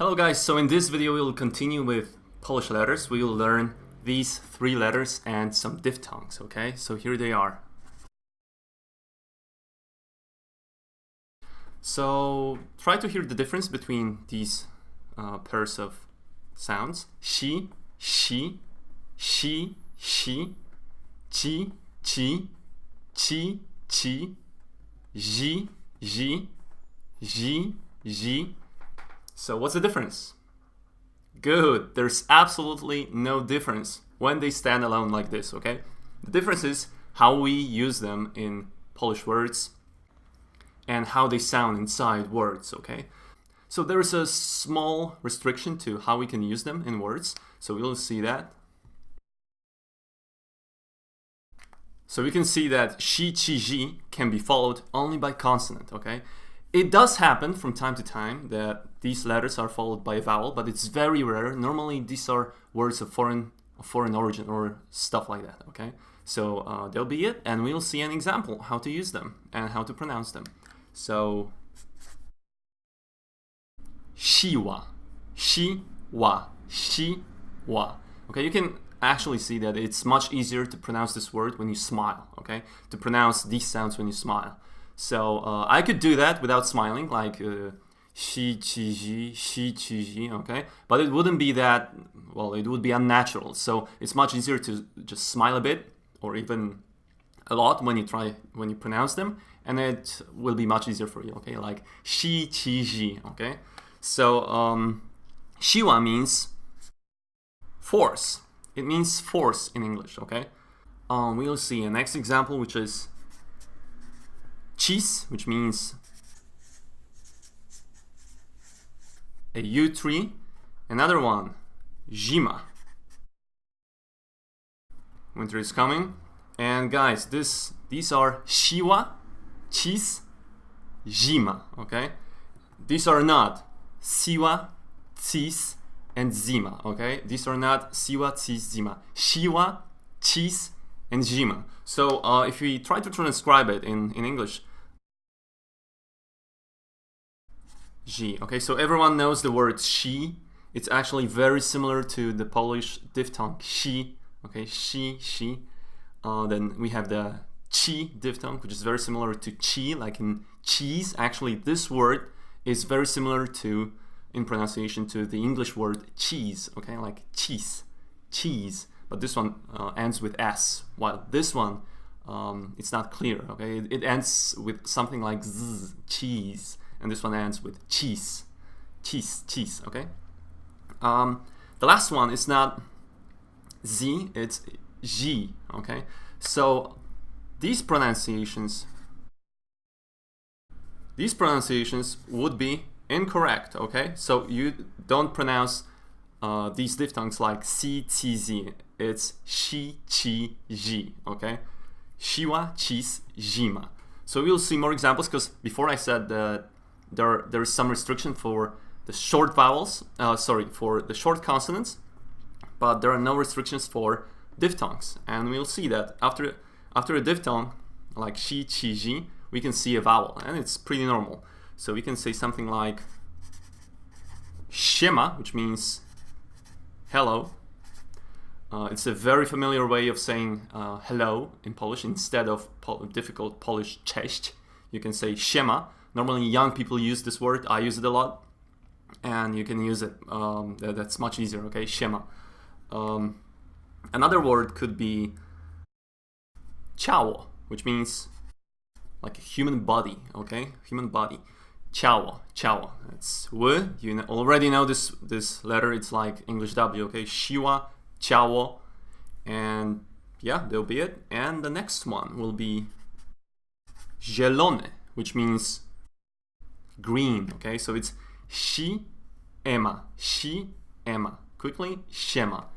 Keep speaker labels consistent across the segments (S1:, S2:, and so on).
S1: Hello guys, so in this video we will continue with Polish letters. We will learn these 3 letters and some diphthongs, okay? So here they are. So try to hear the difference between these pairs of sounds. She, she, chi, chi, chi, chi, ji, ji. So what's the difference? Good, there's absolutely no difference when they stand alone like this, okay? The difference is how we use them in Polish words and how they sound inside words, okay? So there's a small restriction to how we can use them in words, so we'll see that. So we can see that shi, chi, ji can be followed only by consonant, okay? It does happen from time to time that these letters are followed by a vowel, but it's very rare. Normally these are words of foreign origin or stuff like that, okay? So that'll be it, and we'll see an example how to use them and how to pronounce them. So siła, siła, siła. Okay, you can actually see that it's much easier to pronounce this word when you smile, okay? To pronounce these sounds when you smile. So I could do that without smiling, like shi, chi, ji, okay? But it wouldn't be that, well, it would be unnatural. So it's much easier to just smile a bit or even a lot when you pronounce them, and it will be much easier for you, okay? Like shi, chi, ji, okay? So siła means force. It means force in English, okay? We'll see a next example, which is cis, which means a yew tree. Another one, zima. Winter is coming. And guys, these are siła, cis, zima, okay? These are not siła, cis, and zima, okay? These are not siła, cis, zima. Siła, cis, and zima. So if we try to transcribe it in English, G. Okay, so everyone knows the word she. It's actually very similar to the Polish diphthong she. Okay, she. Then we have the chi diphthong, which is very similar to chi, like in cheese. Actually, this word is very similar to, in pronunciation, to the English word cheese. Okay, like cheese. But this one ends with s, while this one it's not clear. Okay, it ends with something like z, cheese. And this one ends with cheese, okay? The last one is not Z, it's G, okay? So these pronunciations would be incorrect, okay? So you don't pronounce these diphthongs like si, ci, zi. It's shi, chi, ji, okay? Siła, cis, zima. So we'll see more examples, because before I said that there is some restriction for the short vowels, for the short consonants, but there are no restrictions for diphthongs. And we'll see that after a diphthong, like shi, chi, ji, we can see a vowel, and it's pretty normal. So we can say something like siema, which means hello. It's a very familiar way of saying hello in Polish. Instead of difficult Polish cześć, you can say siema. Normally young people use this word. I use it a lot, and you can use it. That's much easier, okay? Siema. Another word could be ciało, which means like a human body, okay? Human body. Ciało. It's w. You already know this letter. It's like English W, okay? Siła, ciało, and yeah, that'll be it. And the next one will be zielone, which means green, okay? So it's siema. Quickly, siema.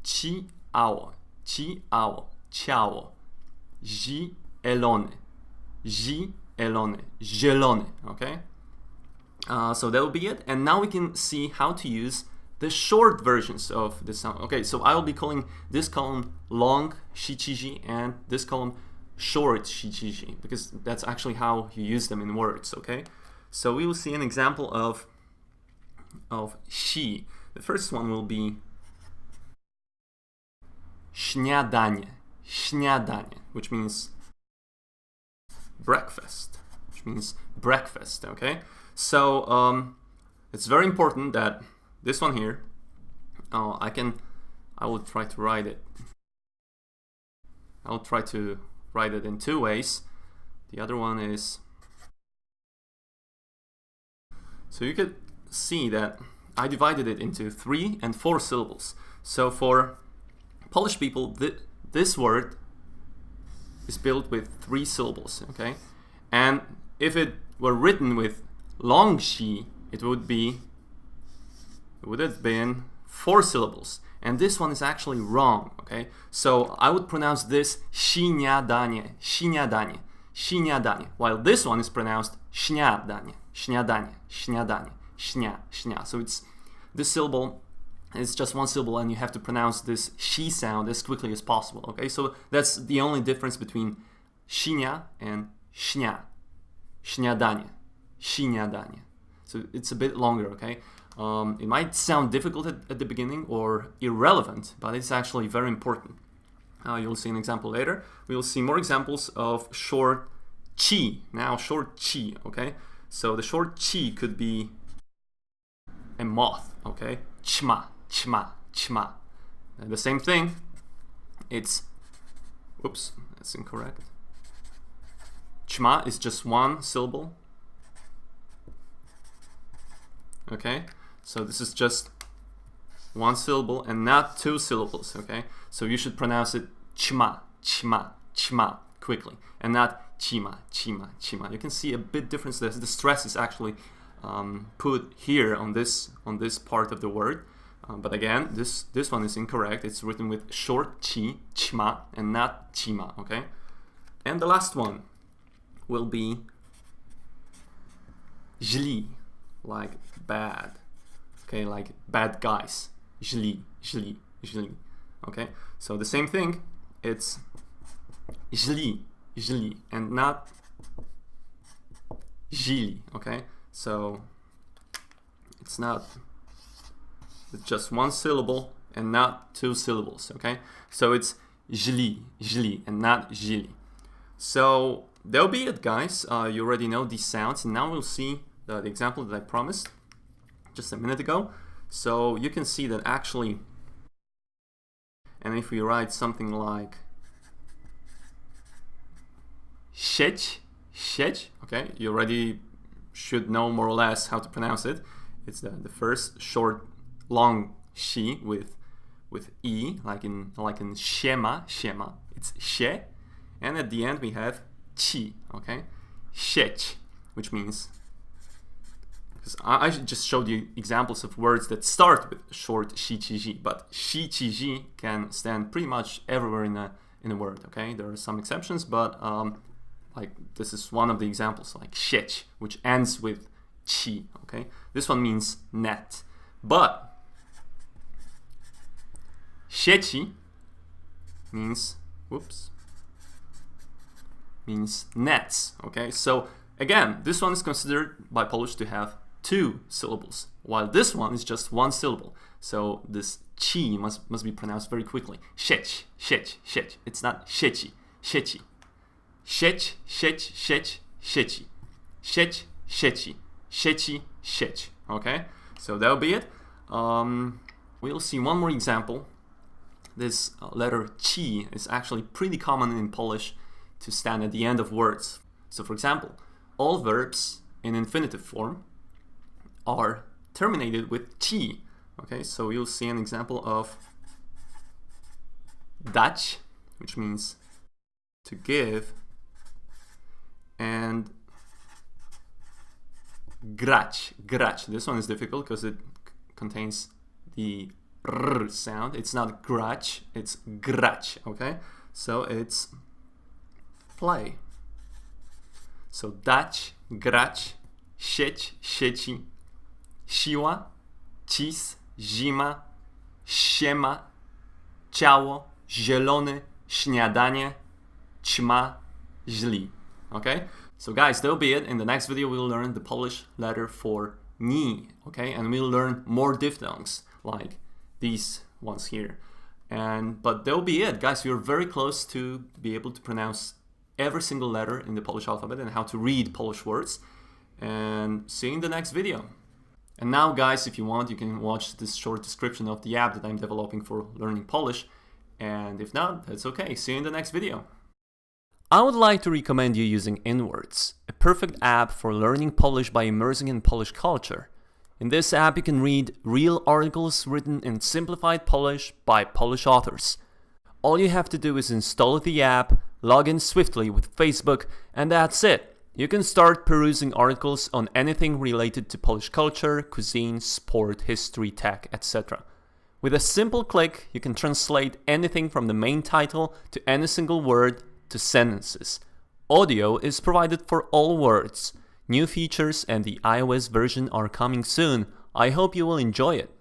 S1: Ciało, ciało. Zielone, zielone, okay? So that will be it. And now we can see how to use the short versions of the sound. Okay, so I will be calling this column long shi, chi, ji, and this column short shi, chi, ji, because that's actually how you use them in words, okay? So we will see an example of of she. The first one will be śniadanie, śniadanie, which means breakfast, okay? So it's very important that this one here, I will try to write it. I'll try to write it in two ways. The other one is, so you could see that I divided it into 3 and 4 syllables. So for Polish people, this word is built with 3 syllables, okay? And if it were written with long she, it would have been 4 syllables. And this one is actually wrong, okay? So I would pronounce this śniadanie, śniadanie, śniadanie, while this one is pronounced śniadanie, śniadanie, śniadanie, śnia, śnia. So this syllable is just 1 syllable, and you have to pronounce this she sound as quickly as possible, okay? So that's the only difference between śnia and śnia, śniadanie, śniadanie. So it's a bit longer, okay? It might sound difficult at the beginning or irrelevant, but it's actually very important. You'll see an example later. We'll see more examples of short chi. Now, short chi, okay? So the short chi could be a moth, okay? Chma, chma, chma. And the same thing, it's, oops, that's incorrect. Chma is just 1 syllable. Okay, so this is just 1 syllable and not 2 syllables, okay? So you should pronounce it chma, chma, chma quickly, and not chima, chima, chima. You can see a bit difference there. The stress is actually put here on this part of the word. But again, this one is incorrect. It's written with short chi, chma, and not chima, okay? And the last one will be źli, like bad, okay, like bad guys, źli, źli, źli, okay? So the same thing, it's źli, źli, and not źli, okay? So it's just 1 syllable and not 2 syllables, okay? So it's źli, źli, and not źli. So that'll be it, guys. You already know these sounds, and now we'll see the example that I promised just a minute ago. So you can see that actually, and if we write something like sieć, sieć, okay, you already should know more or less how to pronounce it. It's the first short long she with e, like in siema, siema. It's sie, and at the end we have chi, okay, sieć, which means, because I just showed you examples of words that start with short shi, chi, ji, but shi, chi, ji can stand pretty much everywhere in a word, okay? There are some exceptions, but like this is one of the examples, like sieć, which ends with chi, okay? This one means net, but sieci means, means nets, okay? So again, this one is considered by Polish to have 2 syllables, while this one is just 1 syllable. So this chi must be pronounced very quickly. Sieć, sieć, sieć. It's not sieci, sieci. Sieć, sieć, sieć, sieci. Sieć, sieci, sieci, sieć. Okay, so that'll be it. We'll see one more example. This letter chi is actually pretty common in Polish to stand at the end of words. So for example, all verbs in infinitive form are terminated with chi. Okay, so you'll see an example of dać, which means to give, and grać, grać. This one is difficult because it contains the r sound. It's not grać, it's grać, okay? So it's play. So dać, grać, sieć, sieci, siła, cis, zima, siema, ciało, zielony, śniadanie, ćma, źli. Okay? So guys, that'll be it. In the next video, we'll learn the Polish letter for ni, okay? And we'll learn more diphthongs, like these ones here. But that'll be it, guys. You're very close to be able to pronounce every single letter in the Polish alphabet and how to read Polish words. And see you in the next video. And now, guys, if you want, you can watch this short description of the app that I'm developing for learning Polish. And if not, that's okay. See you in the next video. I would like to recommend you using Inwords, a perfect app for learning Polish by immersing in Polish culture. In this app, you can read real articles written in simplified Polish by Polish authors. All you have to do is install the app, log in swiftly with Facebook, and that's it. You can start perusing articles on anything related to Polish culture, cuisine, sport, history, tech, etc. With a simple click, you can translate anything from the main title to any single word to sentences. Audio is provided for all words. New features and the iOS version are coming soon. I hope you will enjoy it.